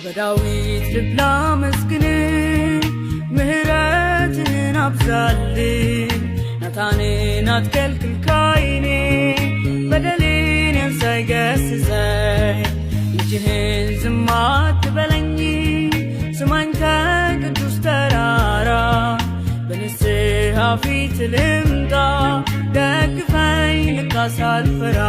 በዳዊት ልብ ላመስግን ምህረትን አብዛልኝ ናታንን አትከልክል ካይኔ በደሌን ሳይገስጸኝ ልጅህን ዝም አትበለኝ ስማኝ ከቅዱስ ተራራ በንስሐ ፊት ልምጣ ደግፈኝ ልካስ አልፈራ